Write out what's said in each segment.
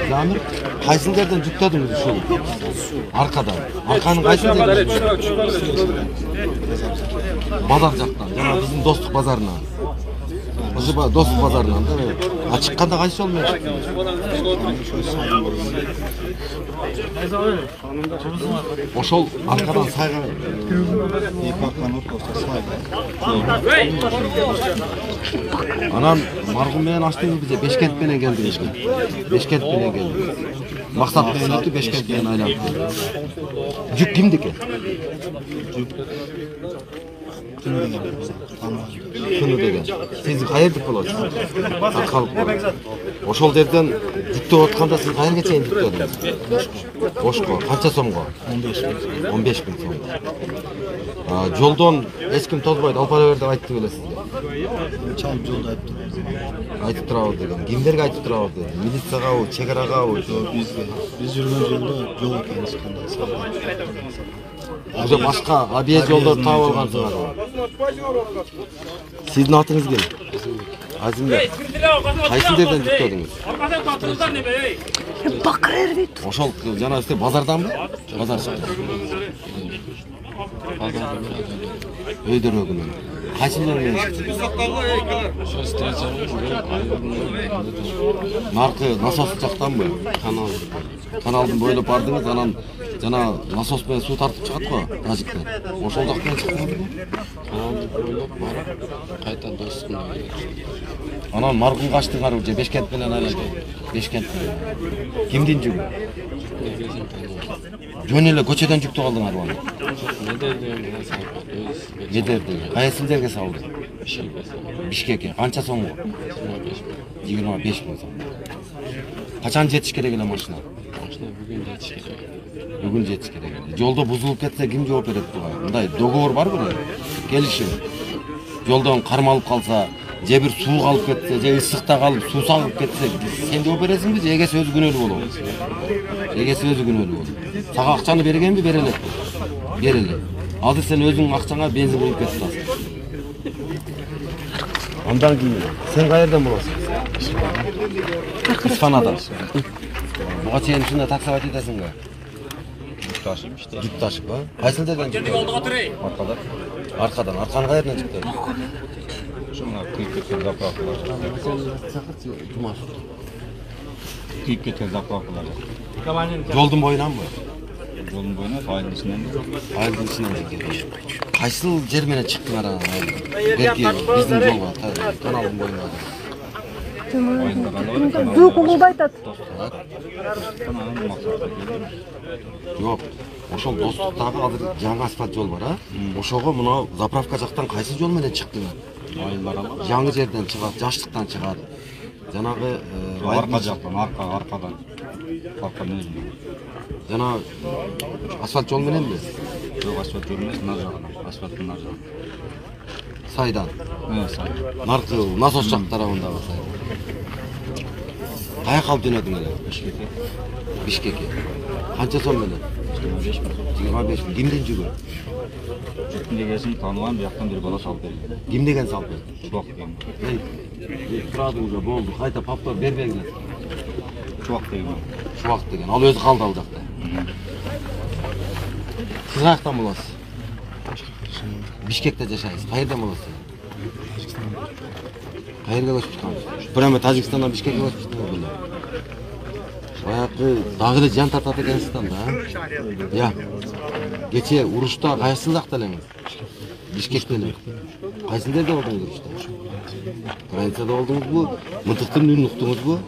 Zamir, kayısıl yerden cüktediniz şu arkadan. Arkanın kayısıl yerden. Bazar jaktan, jana bizim dostluk bazarına. Bizi dostluk bazarına da açıkkanda kayısı olmuyor. Oşol arkadan sayga. Anan marhum menen açtığınız bize Beşkent menen geldi. Beşkent menen geldi. Maksat menen ötü Beşkent menen aylandı. Cük kimdiki? Kını degen. Siz kayerdik bolosuz? Arkalık bolosuz. Oşol derden cükte otkanda siz kayerge çeyin cükte odunuz? Boşko. Kança somgo? 15 bin so'm. Joldan hech kim tozbaydi, alparaver deb aytdi bilesizmi? Çayıp jolda aytdı. Aytib turabı degan. Kimlerge aytib turabı dedi? Militsiyagabı, chegaragabı? Biz yürügen jolda jol ekeniz kандай sağlam. Уже башка объезд жолдорду таап алгансыңар. Сиздин атыңыз ким? Азимбек. Кайсы жерден жүктөдүңүз? Бакырыр дейт. Ошол жана сиз базарданбы? Базар чыкты. Өйдөрөгүнөн. Кайсы жерден? Наркы насос жактанбы? Каналдын бойлоп бардыңыз, анан жана насос менен суу тартып чыгат го, тажиктен. Ошол жактан чыкканбы? Каналды бойлоп барып, кайта достуна келет. Анан маркум качтыңар же Бешкент менен айланды. Бешкент менен. Кимдин жүгү? Жөн эле көчөдөн жүктү калдыңар баны. Медерде. Кайсы жерге салды? Бишкекке. Канча сомго? 25 миң сом. Качан жетиш керек эле машина? Машина бүгүн жетиш керек. Бүгүн жетиш керек. Жолдо бузулуп кетсе ким жооп берет буга? Мындай договор барбы? Келишим. Жолдон кармалып калса, же бир суу калып кетсе, же ысыкта калып суу салып кетсе, сен жооп бересиңби же эгеси өзү күнөөлүү болобу? Эгеси өзү күнөөлүү болот. Сага акчаны бергенби, бере элек. Бер эле. Азыр сен өзүңүн акчаңа бензин куюп кетип атасың. Андан кийин сен каерден болосуң? Исфанадан. Буга чейин ушундай таксовать этесиңби? Жүк ташып иште. Жүк ташып, а? Кайсы жерден жүк? Аркадан. Аркадан. Арканы каерден жүктөдүң? Ушуна кыйып кеткен заправкалар. Кыйып кеткен заправкалар. Жолдун боюнанбы? Жолдун боюна айылдын ичинен. Айылдын ичинен кеткен. Кайсыл жер менен чыктыңар анан? Берки биздин жолго, каналдын боюна. Зуук угулду айтат. Жок. Ошол достуктагы азыр жаңы асфальт жол бар, а? Ошого мына заправка жактан кайсы жол менен чыктыңар? Айылдар ала. Жаңы жерден чыгат, жаштыктан чыгат. Жанагы Арка жактан, аркадан. Арканын өзүнөн. жана асфальт жол мененби? Жок, асфальт жол эмес, нар жагынан. Асфальттын нар жагынан. Сайдан. Сай. Наркы насос жак тарабындагы сай. Каяка алып жөнөдүң эле? Бишкекке. Бишкекке. Канча сом менен? 25 миң. 25 миң. Кимдин жүгү? Жүктүн дегесин таанылган, бияктан бир бала салып берген. Ким деген салып берди? Чубак деген. Турадың уже болду. Кайта повтор бербеңиз. Чубак деген. Шубак деген. Ал өзү калды ал жакта. Сиз каяктан болосуз? Бишкекте жашайсыз. Каерден болосуз? Каерге көчүп чыккансыз? Прямо Тажикстандан Бишкекке көчүп чыктыңыз. Баягы дагы эле жан тартат экенсиз да. Я. Кече урушта кайсы жакта элеңиз? Бишкекте эле. Кайсы жерде болдуңуз урушта? Границада болдуңузбу? Мынтыктын үнүн уктуңузбу?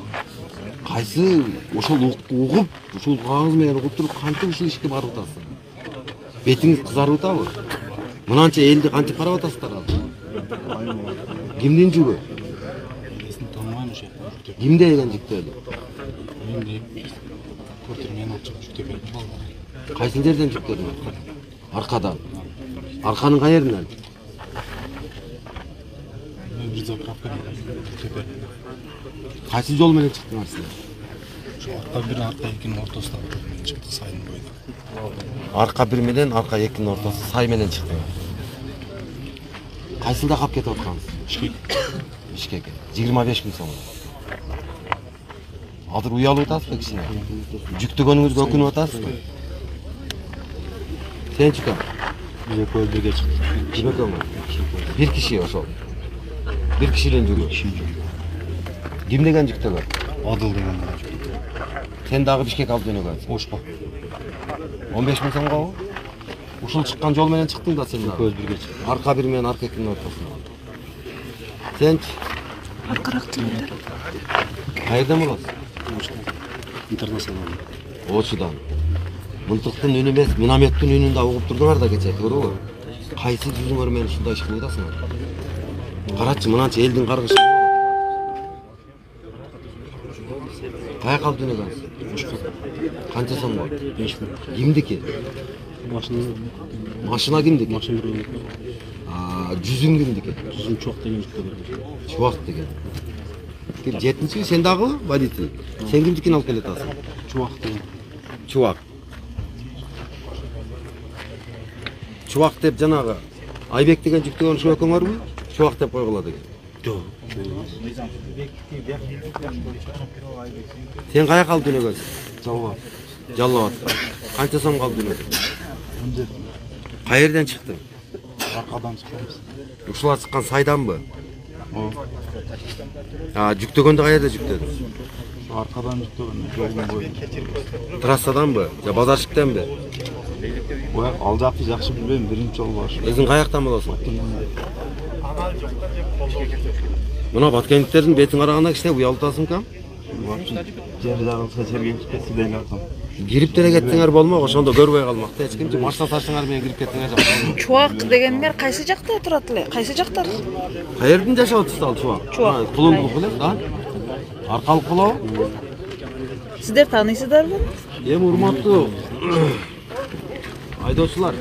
Кайсы ошол угуп, ушул кагыз менен угуп туруп кантип ушул ишке барып атасыз? Бетиңиз кызарып атабы? Мынанча элди кантип карап атасыздар ал? Кимдин жүгү? Эсин танымайм ошо. Ким деген жүктөдү? Мен деп квартира менен алып чыгып жүктөп бердим балдар. Кайсы жерден жүктөдүң? Аркадан. Арканын каеринен? Мен бир заправкадан жүктөп бердим. Кайсы жол менен чыктыңар силер? Ошо арка бир арка экинин ортосунда чыкты сайдын боюна. Арка бир менен арка экинин ортосу сай менен чыктыңар. Кайсылда калып кетип аткансыз? Бишкек. Бишкекке. 25 миң сом. Азыр уялып атасызбы кичине? Жүктөгөнүңүзгө өкүнүп атасызбы? Сен чыкам. Biz ekol birge çıktık. Ким экөөң? Бир киши ошол. Бир кишиден жүрүп. Ким деген жүктөгөн? Adıl degen var. Сен дагы Бишкек алып жөнөгөнсүң. Oşpa. 15 миң сомго? Ушул чыккан жол менен чыктың да сен дагы. Ekol birge çıktık. Арка бир менен арка экинин ортосунда. Сенчи? Аркараак тилиңдер. Кайерден болосуң? Интернационал. Очудан. Мынтыктын үнү эмес, минометтин үнүн да угуп турдуңар да кече, туурабы? Кайсы жүзүңөр менен ушундай иш кылып атасыңар? Карачы, мынанча элдин каргышы. Каяка алып жөнөгөнсүң? Канча сомго? 5 bin. Кимдики? Başını Машина кимдики? maşın bir Жүзүң кимдики? tuzun çok degen çıktı. Чубак деген. Ким жетинчи сен дагы водитель? Сен кимдикин алып келатасың? Çuvak degen. Чубак. Чубак деп жанагы Айбек деген жүктөгөн ошо экөөңөрбү? Чубак деп койгула деген. Yok. Сен каяка алып жөнөгөнсүң? Çalva. Жалал Абадка. Канча сомго алып жөнөдүң? Önce Каерден чыктың? arkadan çıkıyoruz. Ушулар чыккан сайданбы? O Жүктөгөндө каерде жүктөдүң? arkadan çıktı. Yolun boyu. Трассаданбы? Же базаршиктенби? O alacak yakşı bilmem. Birinci yol var. Өзүң каяктан болосуң? Мына баткендиктердин бетин караганда кичине уялып атасың кам? Cevdet ağızda çergen çıkması değil adam. Кирип деле кеттиңер болмок, ошондо көрбөй калмак да. Эч кимчи машина ташыңар менен кирип кеттиңер жакшы. Чубак дегендер кайсы жакта турат эле? Кайсы жактар? Каердин жашап атышты ал чубак? Чубак. Кулундук беле, да? Аркалык кулоо. Сиздер тааныйсыздарбы? Эми урматтуу айдоочулар,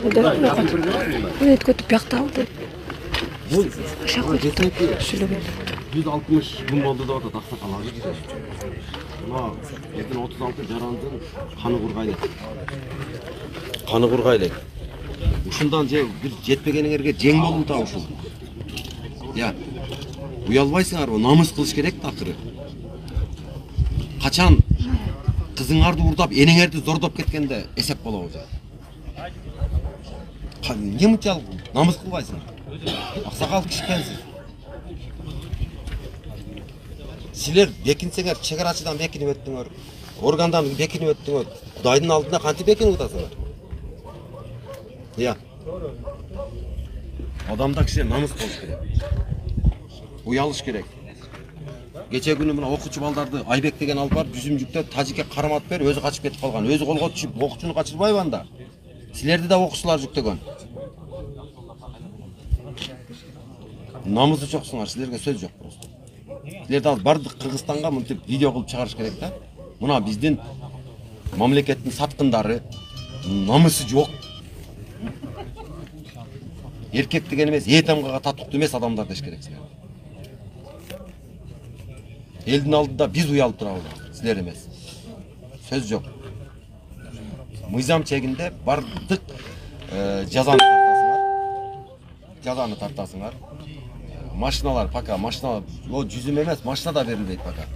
Эт көтүп бияктап алды. бул Шакой жетинки сүйлөгөн. 160 күн болду деп атат аксакал агыр. Мына 236 жарандын каны кургайлык. Каны кургайлык. Ушундан же бир жетпегениңерге жең болду да ушул. Я. Уялбайсыңарбы? Намыс кылыш керек да акыры. Качан кызыңарды урдап, энеңерди зордоп кеткенде эсеп болобу же. Эмне мынчалык намыс кылбайсың? Аксакал киши экенсиз. Силер бекинсеңер, чегарачыдан бекинип өттүңөр, органдан бекинип өттүңөр, Кудайдын алдында кантип бекинип атасыңар? Я. Адамда киши намыс болуш керек. Уялыш керек. Кече күнү мына окуучу балдарды Айбек деген алып барып, жүзүм жүктөп, тажикке кармат бер, өзү качып кетип калган. Өзү колго түшүп, окуучуну качырбайбы анда? Силерди да окуучулар жүктөгөн. Намысы жоксуңар, силерге сөз жок просто. Силерди ал бардык Кыргызстанга мынтип видео кылып чыгарыш керек да. Мына биздин мамлекеттин саткындары намысы жок. Эркек деген эмес, этемгага татыктуу эмес адамдар деш керек силер. Элдин алдында биз уялып турабыз, силер эмес. Сөз жок. Мыйзам чегинде бардык жазаны тартасыңар. Жазаны тартасыңар. Машиналар пока, машина жүзүм эмес, машина да берилбейт пока.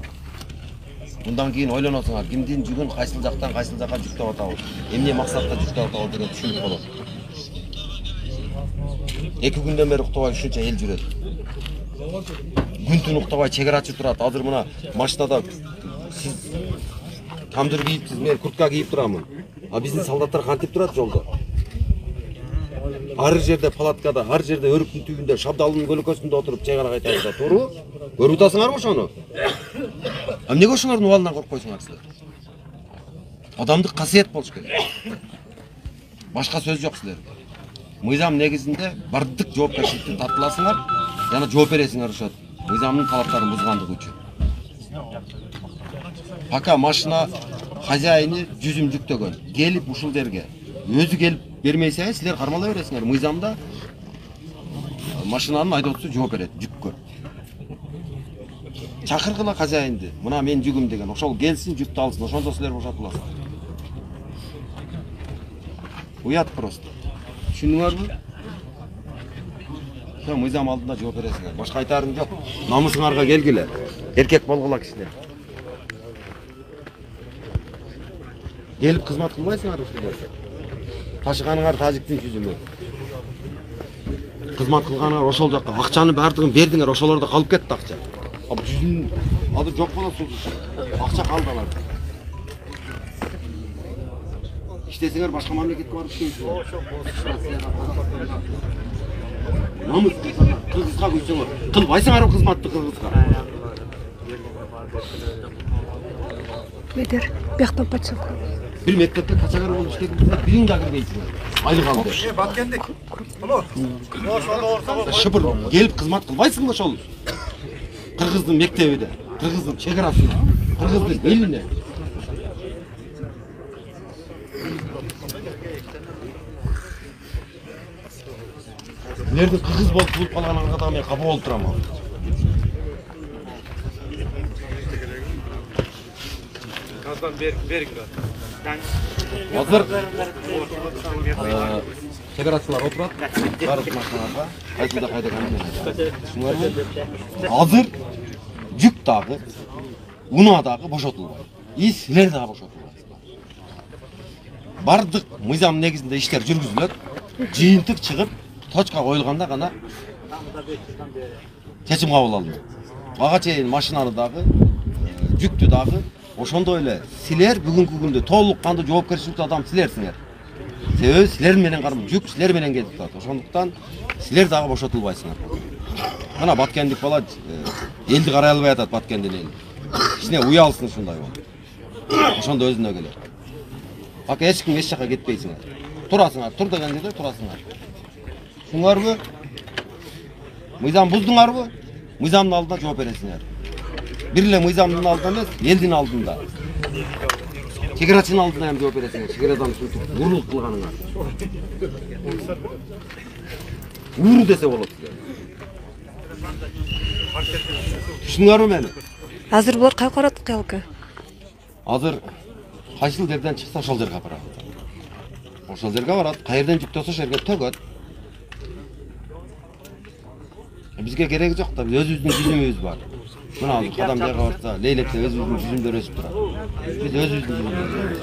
Мындан кийин ойлоносуңар, кимдин жүгүн кайсыл жактан кайсыл жакка жүктөп атабыз, эмне максатта жүктөп атабыз деген түшүнүк болот. 2 күндөн бери уктабай ушунча эл жүрөт. Күн-түн уктабай чегарачы турат. Азыр мына машинада сиз камдыр кийипсиз, мен куртка кийип турамын. А биздин солдаттар кантип турат жолдо? Ар жерде палаткада, ар жерде өрүктүн түбүндө, шабдалдын көлөкөсүндө отуруп чегара кайтарышат, туурабы? Көрүп атасыңарбы ошону? Эмнеге ошолордун убалынан коркпойсуңар силер? Адамдык касиет болуш керек. Башка сөз жок силерде. Мыйзам негизинде бардык жоопкерчиликтен тартыласыңар, жана жооп бересиңер ошо мыйзамдын талаптарын бузгандыгы үчүн. Пока машина хозяйыны жүзүм жүктөгөн, келип ушул жерге өзү келип бермейсеңер, силер кармалай бересиңер. Мыйзамда машинанын айдоочусу жооп берет жүккө. Чакыргыла хозяйынды, мына мен жүгүм деген, ошол келсин, жүктү алсын, ошондо силер бошотуласыңар. Уят просто. Түшүндүңөрбү? Мыйзам алдында жооп бересиңер. Башка айтарым жок. Намысыңарга келгиле. Эркек болгула кишилер. Gelip kızmat kılmaysыңар ушундай. Ташығаныңар тажиктин жүзүмө. Кызмат кылганыңар ошол жакка акчаны бардыгын бердиңер, ошолордо калып кетти акча. Ал жүзүн азыр жок болот сулуш. Акча калды аларда. İştesingер башка мамлекетке барып иштейсиңер. Намыс кыргызга күйсөңөр. Кылбайсыңар кызматты кыргызга. Бедер, бияктан подсылка. Bir mektepte kaçakar olmuş dediğinizde birin de girmeyiciler. Aylık aldı. Bak geldik. Alo. Şıpır gelip kızmat kılbaysın da şol. Kırgızdın mektebi de, Kırgızdın çekerasında, Kırgızdın eline. Nerede Kırgız bulup kalan adamı kapı olduramam. Kazdan bir kilo. Hazır. Çekerasılar oturat. Karış makinada. Kayıtlı da kayda kanını. Hazır. Yük dağı, una dağı boşaltılıyor. İsler dağı boşaltılıyor. Bardık mizam negizinde işler жүргүзүлөт. Жыйынтык чыгып, точка коюлганда гана чечим кабыл алынат. Ага чейин машинаны дагы, жүктү дагы ошондой эле силер бүгүнкү күндө толук кандуу жоопкерчиликтүү адам силерсиңер. Себеби силер менен карым жүк силер менен кетип турат. Ошондуктан силер дагы бошотулбайсыңар. Мына Баткендик бала элди карай албай атат Баткендин ели. Кичине уялсын ушундай болуп. Ошондо өзүнө келет. Бак эч ким эч жака кетпейсиңер. Турасыңар, тур деген жерде турасыңар. Шуңарбы? Мыйзам буздуңарбы? Мыйзамдын алдында жооп бересиңер. Бир эле мыйзамдын алдында эмес, элдин алдында. Чегерачынын алдында ham жооп бересиңер. Чегерадан ушинтип урлук кылганыңар. Уру десе болот силер. Түшүндүңөрбү мени? Азыр булар кайга барат кыялка? Азыр кайсыл жерден чыкса ошол жерге барат. Ошол жерге барат, кайерден жүктөсө ошол жерге төгөт. Бизге кереги жок да, өзүбүздүн жүзүмүбүз бар. Мына азыр кадам жайга барса, лейлепте өзүбүздүн жүзүмдөр өсүп турат. Биз өзүбүздүн жүзүмүбүз.